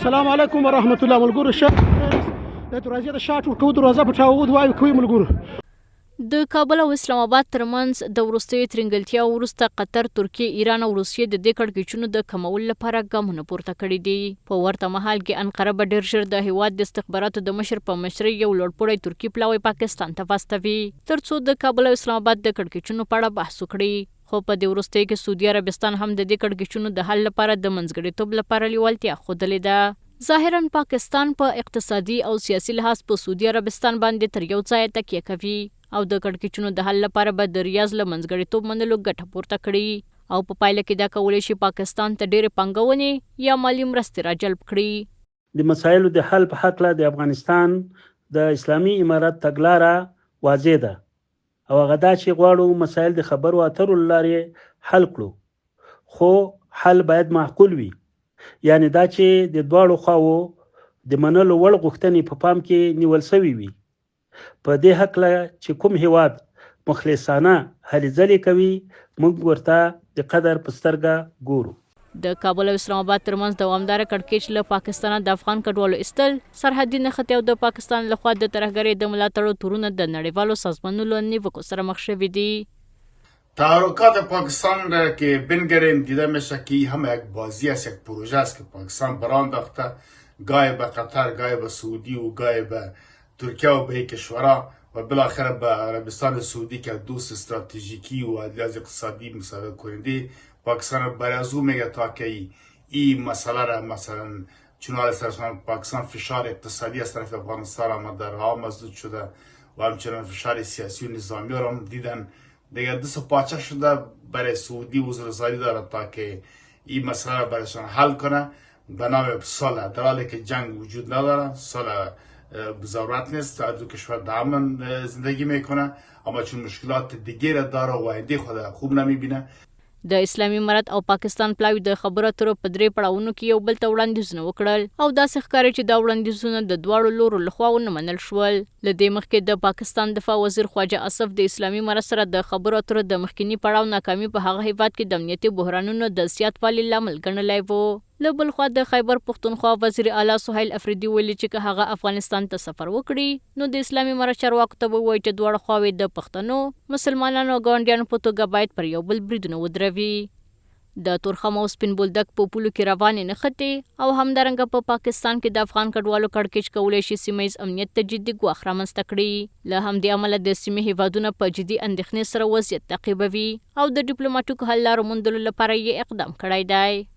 السلام علیکم ورحمت الله ملګرو د دروازې د شاټ ورکو دروازه په ټاوغود وایو کوي ملګرو. د کابل او اسلام آباد ترمنځ د وروستیو ترنګلتیا وروسته قطر، ترکیه، ایران او روسیې د دې کړکېچونو د کمولو لپاره ګامونه پورته کړي دي. په ورته مهال کې انقره به ډېر ژر د هېواد د استخباراتو د مشر په مشرۍ یو لوړپوړی ترکي پلاوی پاکستان ته واستوي تر څو د کابل او اسلام آباد د کړکېچونو په اړه بحث وکړي. خو په دې وروستیو کې سعودي عربستان هم د دې کړکېچونو د حل لپاره د منځګړیتوب لپاره لیوالتیا ښودلې ده. ظاهرا پاکستان په اقتصادي او سیاسي لحاظ په سعودي عربستان باندې تر یو ځایه تکیه کوي او د کړکېچونو د حل لپاره به د ریاض له منځګړیتوب منلو ګټه پورته کړي او په پایله کې دا کولی شي پاکستان ته ډېرې پانګونې یا مالي مرستې راجلب کړي. د مسایلو د حل په هکله د افغانستان د اسلامي امارت تګلاره واضح ده او هغه دا چې غواړو مسایل د خبرو اترو له لارې حل کړو، خو حل باید معقول وي. یعنی دا چې د دواړو خواو د منلو وړ غوښتنې په پام کې نیول سوي وي. په دې هکله چې کوم هیواد مخلصانه هلې ځلې کوي موږ ورته د قدر په سترګه ګورو. د کابل او اسلام آباد ترمنځ دوامداره کړکېچ له پاکستانه د افغان کډوالو ایستل، سرحدي نښتې او د پاکستان لخوا د ترهګرۍ د ملاتړو تورونه د نړیوالو سازمانونو له نیوکو سره مخ شوي دي. تحرکات پاکستان را که بنگریم دیده میشه که هم یک بازی است، یک پروژه است که پاکستان برانداخته، گاهی به قطر، گاهی به سعودی و گاهی به ترکیه و به کشورها و بالاخره به عربستان سعودی که دوست استراتژیکی و از اقتصادی مساعدت کننده پاکستان برای از او میگه تا که این مسئله را مثلا چون حال سرسان پاکستان فشار اقتصادی از طرف افغانستان آمده رها مسدود شده و همچنان فشار سیاسی و نظامی را هم دیدن دیگه دست پاچه شده برای سعودی وزرسازی داره تا که این مسئله را برایشان حل کنه به نام صلح، در حالی که جنگ وجود نداره، صلح ضرورت نیست، دو کشور در امن زندگی میکنه، اما چون مشکلات دیگه را داره و آینده خود خوب نمیبینه. د اسلامي امارت او پاکستان پلاوی د خبرو اترو په 3 پړاوونو کې یو بل ته وړاندیزونه وکړل او داسې ښکاري چې دا وړاندیزونه د دواړو لورو لخوا ونه منل شول. له دې مخکې د پاکستان دفاع وزیر خواجه اسف د اسلامي امارت سره د خبرو اترو د مخکینی پړاو ناکامي په هغه هیواد کې د امنیتي بحرانونو د زیاتوالي لامل ګڼلی و. له بل خوا د خیبر پښتونخوا وزیر اعلی سهیل افریدي ویلي چې که هغه افغانستان ته سفر وکړي نو د اسلامي امارت چارواکو ته به ووایي چې دواړه خواوې د پښتنو، مسلمانانو او ګاونډیانو په توګه باید پر یو بل بریدونه ودروي. د تورخم او سپین بولدک په پولو کې روانې نښتې او همدارنګه په پاکستان کې د افغان کډوالو کړکېچ کولی شي سیمه ییز امنیت ته جدي ګواښ رامنځته کړي. له همدې امله د سیمې هیوادونه په جدي اندېښنې سره وضعیت تعقیبوي او د ډیپلوماټیکو حل لارو موندلو لپاره یې اقدام کړی دی.